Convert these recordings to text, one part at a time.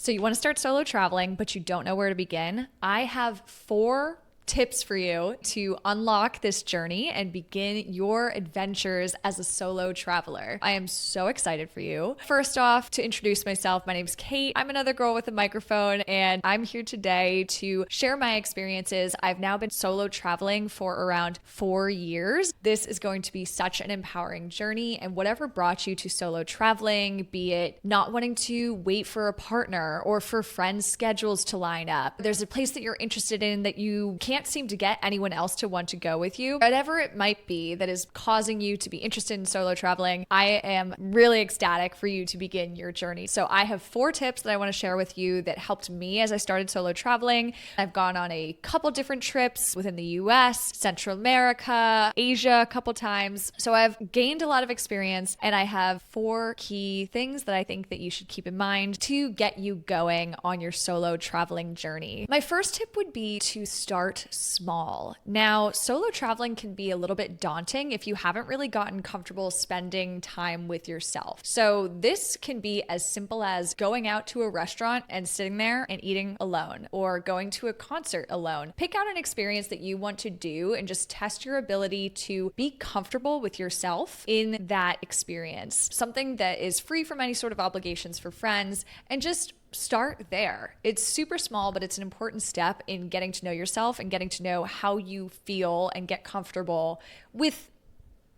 So you want to start solo traveling, but you don't know where to begin? I have 4 tips for you to unlock this journey and begin your adventures as a solo traveler. I am so excited for you. First off, to introduce myself, my name's Kate. I'm another girl with a microphone, and I'm here today to share my experiences. I've now been solo traveling for around 4 years. This is going to be such an empowering journey, and whatever brought you to solo traveling, be it not wanting to wait for a partner or for friends' schedules to line up, there's a place that you're interested in that you can't seem to get anyone else to want to go with you. Whatever it might be that is causing you to be interested in solo traveling, I am really ecstatic for you to begin your journey. So I have 4 tips that I want to share with you that helped me as I started solo traveling. I've gone on a couple different trips within the US, Central America, Asia a couple times. So I've gained a lot of experience, and I have 4 key things that I think that you should keep in mind to get you going on your solo traveling journey. My first tip would be to start small. Now, solo traveling can be a little bit daunting if you haven't really gotten comfortable spending time with yourself. So this can be as simple as going out to a restaurant and sitting there and eating alone, or going to a concert alone. Pick out an experience that you want to do and just test your ability to be comfortable with yourself in that experience. Something that is free from any sort of obligations for friends, and just start there. It's super small, but it's an important step in getting to know yourself and getting to know how you feel and get comfortable with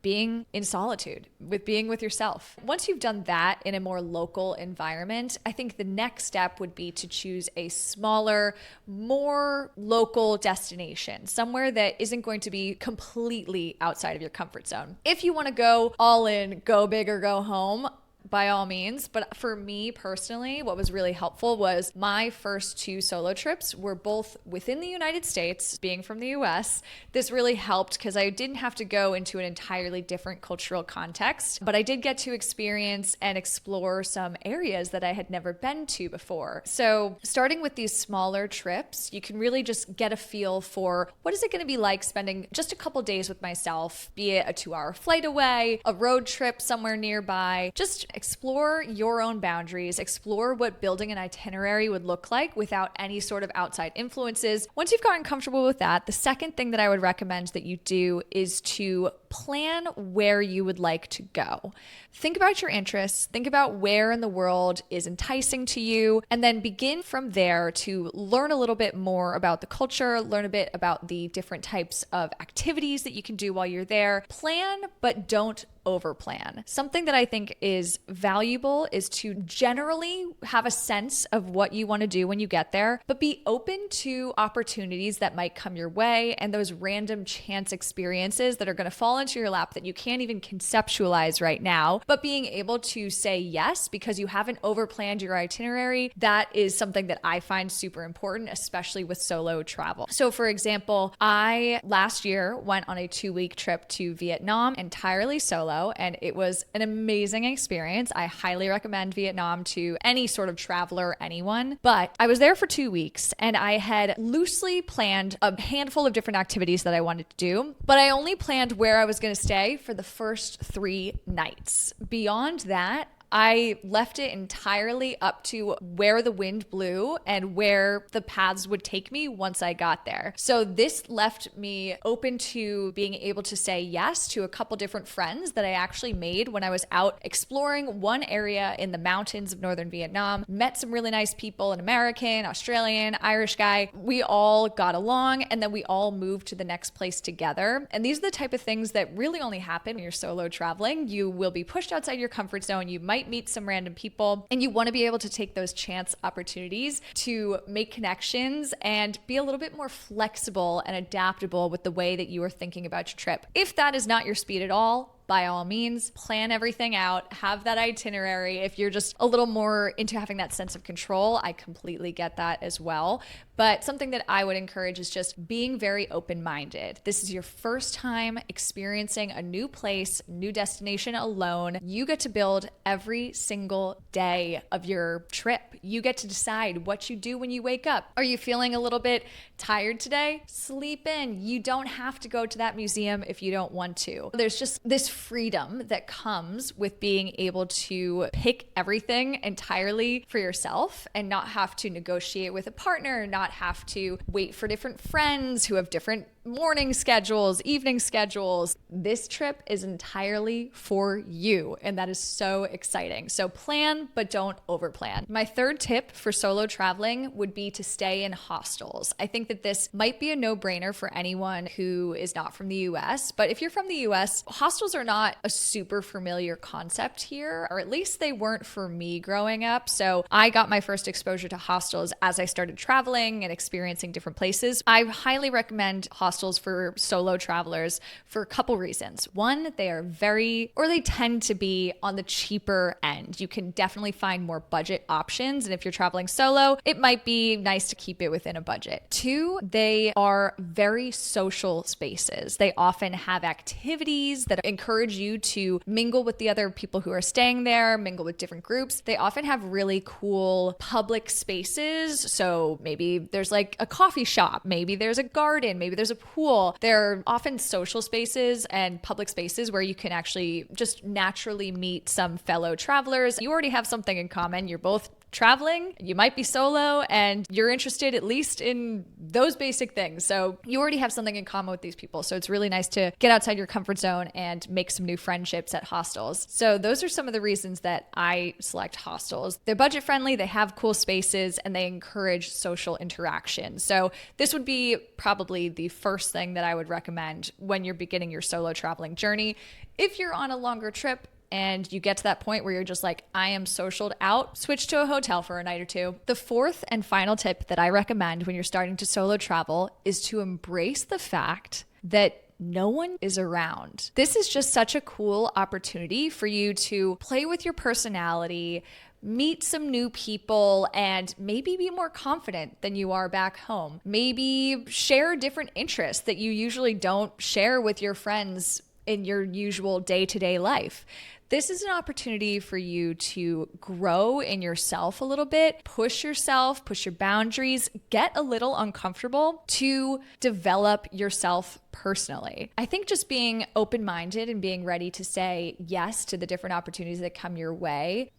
being in solitude, with being with yourself. Once you've done that in a more local environment, I think the next step would be to choose a smaller, more local destination, somewhere that isn't going to be completely outside of your comfort zone. If you want to go all in, go big or go home, by all means. But for me personally, what was really helpful was my first 2 solo trips were both within the United States. Being from the US, this really helped because I didn't have to go into an entirely different cultural context, but I did get to experience and explore some areas that I had never been to before. So starting with these smaller trips, you can really just get a feel for what is it going to be like spending just a couple days with myself, be it a 2-hour flight away, a road trip somewhere nearby. Just explore your own boundaries, explore what building an itinerary would look like without any sort of outside influences. Once you've gotten comfortable with that, the second thing that I would recommend that you do is to plan where you would like to go. Think about your interests, think about where in the world is enticing to you, and then begin from there to learn a little bit more about the culture, learn a bit about the different types of activities that you can do while you're there. Plan, but don't overplan. Something that I think is valuable is to generally have a sense of what you want to do when you get there, but be open to opportunities that might come your way and those random chance experiences that are going to fall into your lap that you can't even conceptualize right now. But being able to say yes because you haven't overplanned your itinerary, that is something that I find super important, especially with solo travel. So for example, I last year went on a 2-week trip to Vietnam entirely solo, and it was an amazing experience. I highly recommend Vietnam to any sort of traveler, anyone. But I was there for 2 weeks, and I had loosely planned a handful of different activities that I wanted to do, but I only planned where I was going to stay for the first 3 nights. Beyond that, I left it entirely up to where the wind blew and where the paths would take me once I got there. So this left me open to being able to say yes to a couple different friends that I actually made when I was out exploring one area in the mountains of northern Vietnam. Met some really nice people, an American, Australian, Irish guy. We all got along, and then we all moved to the next place together. And these are the type of things that really only happen when you're solo traveling. You will be pushed outside your comfort zone. You might meet some random people, and you want to be able to take those chance opportunities to make connections and be a little bit more flexible and adaptable with the way that you are thinking about your trip. If that is not your speed at all, by all means, plan everything out, have that itinerary. If you're just a little more into having that sense of control, I completely get that as well. But something that I would encourage is just being very open-minded. This is your first time experiencing a new place, new destination alone. You get to build every single day of your trip. You get to decide what you do when you wake up. Are you feeling a little bit tired today? Sleep in. You don't have to go to that museum if you don't want to. There's just this freedom that comes with being able to pick everything entirely for yourself and not have to negotiate with a partner, not have to wait for different friends who have different morning schedules, evening schedules. This trip is entirely for you, and that is so exciting. So plan, but don't overplan. My third tip for solo traveling would be to stay in hostels. I think that this might be a no-brainer for anyone who is not from the US, but if you're from the US, hostels are not a super familiar concept here, or at least they weren't for me growing up. So I got my first exposure to hostels as I started traveling and experiencing different places. I highly recommend hostels for solo travelers for a couple reasons. One, they tend to be on the cheaper end. You can definitely find more budget options. And if you're traveling solo, it might be nice to keep it within a budget. Two, they are very social spaces. They often have activities that encourage you to mingle with the other people who are staying there, mingle with different groups. They often have really cool public spaces. So maybe there's like a coffee shop, maybe there's a garden, maybe there's a pool. There are often social spaces and public spaces where you can actually just naturally meet some fellow travelers. You already have something in common. You're both traveling, you might be solo, and you're interested at least in those basic things. So you already have something in common with these people. So it's really nice to get outside your comfort zone and make some new friendships at hostels. So those are some of the reasons that I select hostels. They're budget friendly, they have cool spaces, and they encourage social interaction. So this would be probably the first thing that I would recommend when you're beginning your solo traveling journey. If you're on a longer trip, and you get to that point where you're just like, I am socialed out, switch to a hotel for a night or two. The fourth and final tip that I recommend when you're starting to solo travel is to embrace the fact that no one is around. This is just such a cool opportunity for you to play with your personality, meet some new people, and maybe be more confident than you are back home. Maybe share different interests that you usually don't share with your friends in your usual day-to-day life. This is an opportunity for you to grow in yourself a little bit, push yourself, push your boundaries, get a little uncomfortable to develop yourself personally. I think just being open-minded and being ready to say yes to the different opportunities that come your way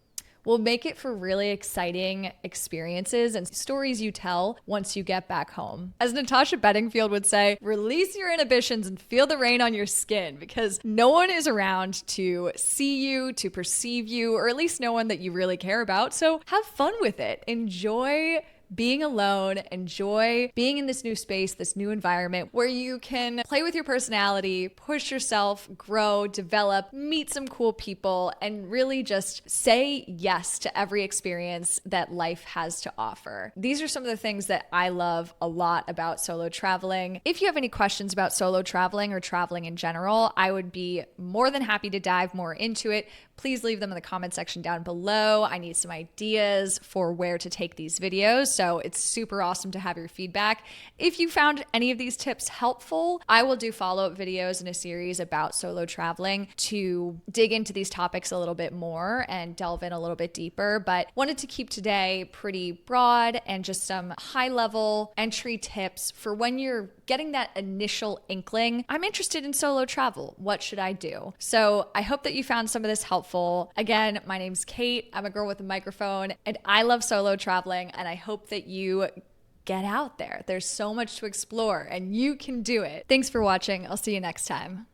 will make it for really exciting experiences and stories you tell once you get back home. As Natasha Bedingfield would say, release your inhibitions and feel the rain on your skin, because no one is around to see you, to perceive you, or at least no one that you really care about. So have fun with it. Enjoy being alone, enjoy being in this new space, this new environment where you can play with your personality, push yourself, grow, develop, meet some cool people, and really just say yes to every experience that life has to offer. These are some of the things that I love a lot about solo traveling. If you have any questions about solo traveling or traveling in general, I would be more than happy to dive more into it. Please leave them in the comment section down below. I need some ideas for where to take these videos, so it's super awesome to have your feedback. If you found any of these tips helpful, I will do follow-up videos in a series about solo traveling to dig into these topics a little bit more and delve in a little bit deeper, but wanted to keep today pretty broad and just some high-level entry tips for when you're getting that initial inkling, I'm interested in solo travel. What should I do? So I hope that you found some of this helpful. Again, my name's Kate. I'm a girl with a microphone, and I love solo traveling, and I hope that you get out there. There's so much to explore, and you can do it. Thanks for watching. I'll see you next time.